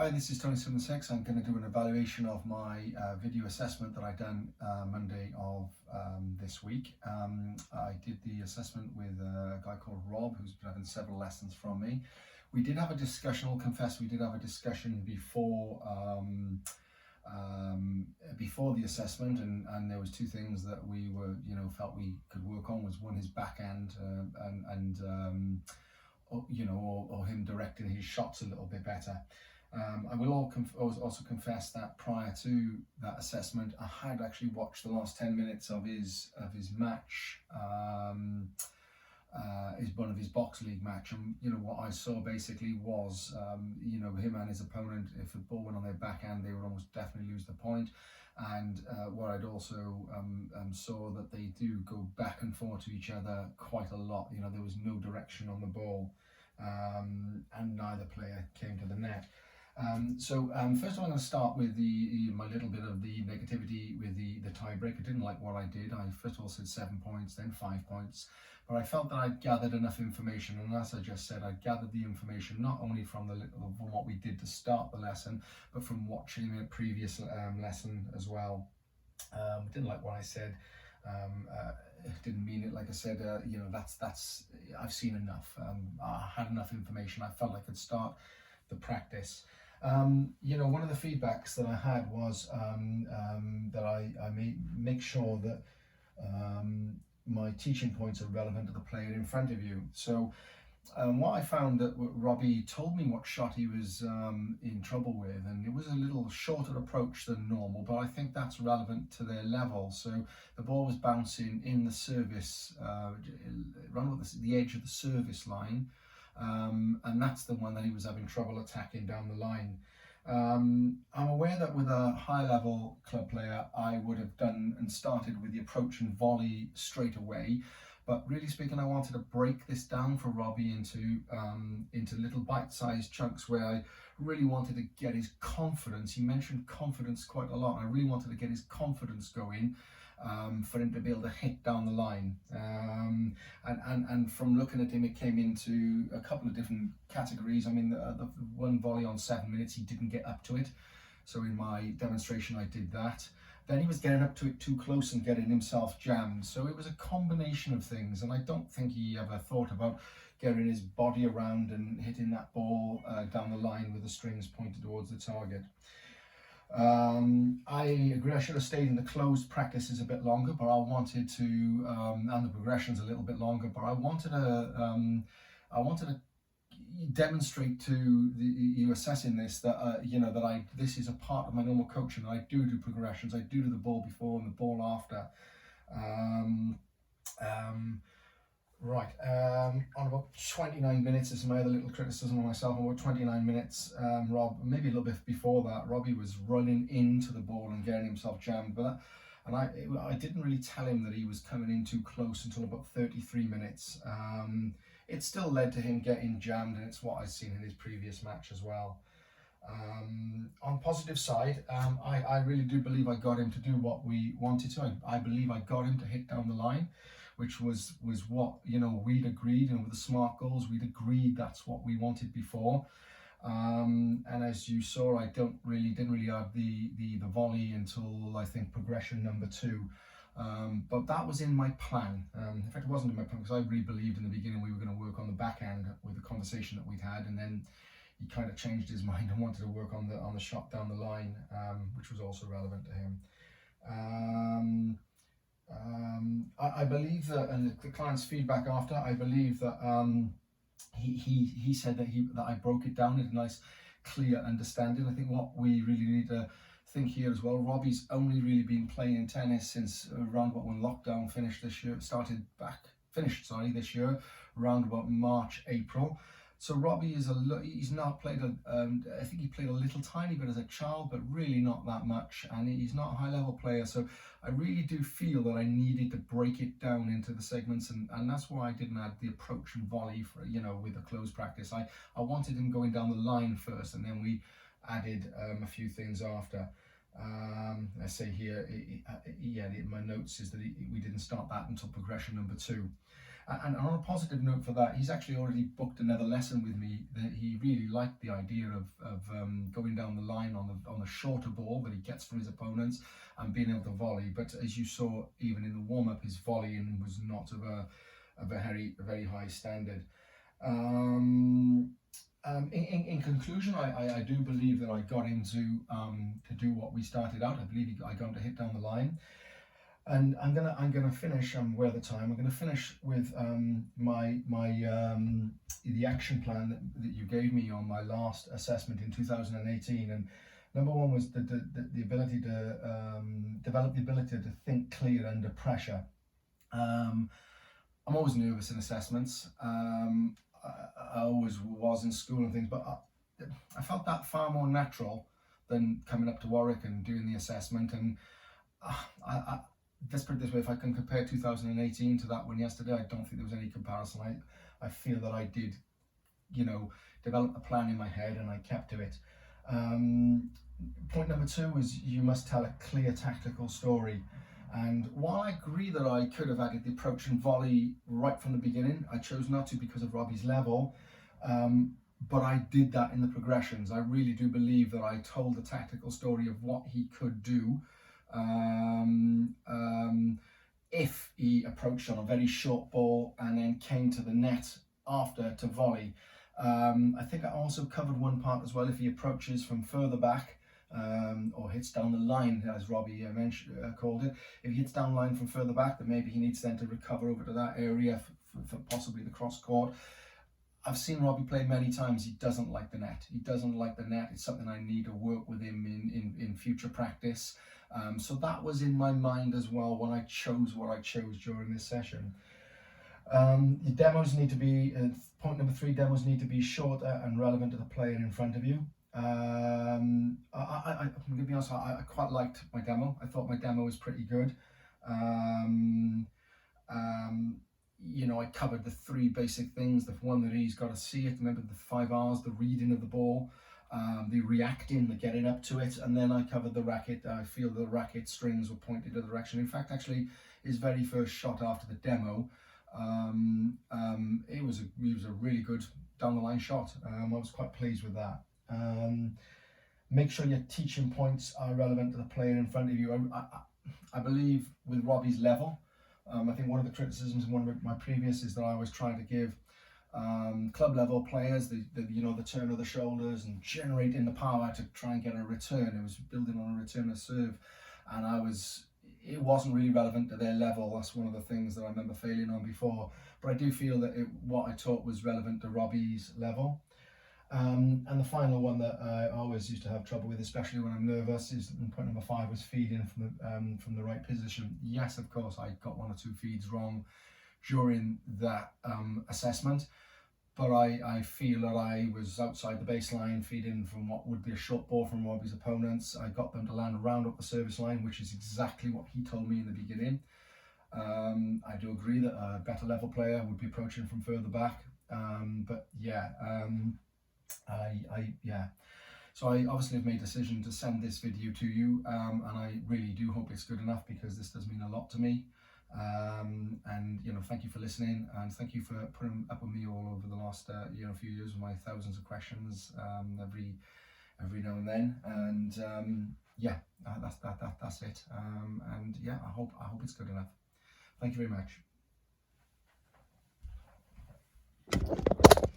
Hi, this is Tony76. I'm going to do an evaluation of my video assessment that I done Monday of this week. I did the assessment with a guy called Rob, who's been having several lessons from me. We did have a discussion, I'll confess, we did have a discussion before the assessment, and there was two things that we were, felt we could work on. Was one, his backhand or him directing his shots a little bit better. I will also confess that prior to that assessment, I had actually watched the last 10 minutes of his match, one of his box league match, and what I saw basically was him and his opponent, if the ball went on their backhand, they would almost definitely lose the point. And what I'd also saw that they do go back and forth to each other quite a lot. There was no direction on the ball, and neither player came to the net. First of all, I'm going to start with my little bit of the negativity with the tiebreak. I didn't like what I did. I first of all said 7 points, then 5 points, but I felt that I'd gathered enough information, and as I just said, I gathered the information not only from what we did to start the lesson, but from watching the previous lesson as well. Didn't like what I said. Didn't mean it. Like I said, that's I've seen enough. I had enough information. I felt I could start the practice. One of the feedbacks that I had was that I make sure that my teaching points are relevant to the player in front of you. So what I found that Robbie told me what shot he was in trouble with, and it was a little shorter approach than normal, but I think that's relevant to their level. So the ball was bouncing in the service, around the edge of the service line, and that's the one that he was having trouble attacking down the line. I'm aware that with a high-level club player, I would have done and started with the approach and volley straight away. But really speaking, I wanted to break this down for Robbie into little bite-sized chunks where I really wanted to get his confidence. He mentioned confidence quite a lot. I really wanted to get his confidence going for him to be able to hit down the line. And from looking at him, it came into a couple of different categories. I mean, the one volley on 7 minutes, he didn't get up to it. So in my demonstration, I did that. Then he was getting up to it too close and getting himself jammed. So it was a combination of things, and I don't think he ever thought about getting his body around and hitting that ball down the line with the strings pointed towards the target. I agree, I should have stayed in the closed practices a bit longer, but I wanted to, and the progressions a little bit longer, but I wanted to demonstrate to you assessing this that this is a part of my normal coaching. I do progressions. I do the ball before and the ball after. On about 29 minutes, this is my other little criticism of myself. On about 29 minutes, maybe a little bit before that, Robbie was running into the ball and getting himself jammed. And I didn't really tell him that he was coming in too close until about 33 minutes. It still led to him getting jammed, and it's what I've seen in his previous match as well. On positive side, I really do believe I got him to do what we wanted to. I believe I got him to hit down the line, which was what we'd agreed, and with the smart goals we'd agreed that's what we wanted before. And as you saw, I didn't really have the volley until I think progression number 2. But that was in my plan. In fact, it wasn't in my plan because I really believed in the beginning we were going to work on the backhand with the conversation that we'd had, and then he kind of changed his mind and wanted to work on the shot down the line, which was also relevant to him. I believe that, and the client's feedback after, I believe that he said that I broke it down in a nice, clear understanding. I think what we really need to think here as well, Robbie's only really been playing tennis since around about when lockdown finished this year, this year, around about March, April. So Robbie he's not played I think he played a little tiny bit as a child, but really not that much, and he's not a high level player. So I really do feel that I needed to break it down into the segments, and that's why I didn't add the approach and volley for with the closed practice. I wanted him going down the line first, and then we added a few things after. I say here, my notes is that we didn't start that until progression number 2. And on a positive note for that, he's actually already booked another lesson with me. That he really liked the idea of going down the line on the shorter ball that he gets from his opponents and being able to volley. But as you saw, even in the warm-up, his volleying was not of a very high standard. In conclusion, I do believe that I got him to do what we started out. I believe I got him to hit down the line. And I'm gonna finish. I'm aware of the time. I'm gonna finish with the action plan that you gave me on my last assessment in 2018. And number one was the ability to develop the ability to think clear under pressure. I'm always nervous in assessments. I always was in school and things, but I felt that far more natural than coming up to Warwick and doing the assessment. And let's put it this way, if I can compare 2018 to that one yesterday, I don't think there was any comparison. I feel that I did, develop a plan in my head and I kept to it. Point number two is you must tell a clear tactical story. And while I agree that I could have added the approach and volley right from the beginning, I chose not to because of Robbie's level. But I did that in the progressions. I really do believe that I told the tactical story of what he could do if he approached on a very short ball and then came to the net after to volley. I think I also covered one part as well, if he approaches from further back or hits down the line, as Robbie called it. If he hits down the line from further back, then maybe he needs then to recover over to that area for possibly the cross court. I've seen Robbie play many times. He doesn't like the net. He doesn't like the net. It's something I need to work with him in future practice. So that was in my mind as well when I chose what I chose during this session. The demos need to be, point number three, demos need to be shorter and relevant to the player in front of you. I'm going to be honest, I quite liked my demo. I thought my demo was pretty good. I covered the three basic things. The one that he's got to see it, remember the 5 R's, the reading of the ball, the reacting, the getting up to it, and then I covered the racket. I feel the racket strings were pointed to the direction. In fact, actually, his very first shot after the demo, it was a really good down the line shot. I was quite pleased with that. Make sure your teaching points are relevant to the player in front of you. I believe with Robbie's level, I think one of the criticisms in one of my previous is that I was trying to give club level players the turn of the shoulders and generating the power to try and get a return. It was building on a return of serve, and it wasn't really relevant to their level. That's one of the things that I remember failing on before. But I do feel that what I taught was relevant to Robbie's level. And the final one that I always used to have trouble with, especially when I'm nervous, is point number 5 was feeding from the right position. Yes, of course, I got 1 or 2 feeds wrong during that assessment, but I feel that I was outside the baseline, feeding from what would be a short ball from Robbie's opponents. I got them to land around up the service line, which is exactly what he told me in the beginning. I do agree that a better level player would be approaching from further back, but yeah. So I obviously have made a decision to send this video to you, and I really do hope it's good enough, because this does mean a lot to me. And thank you for listening, and thank you for putting up with me all over the last few years with my thousands of questions every now and then. And that's it. And yeah, I hope it's good enough. Thank you very much.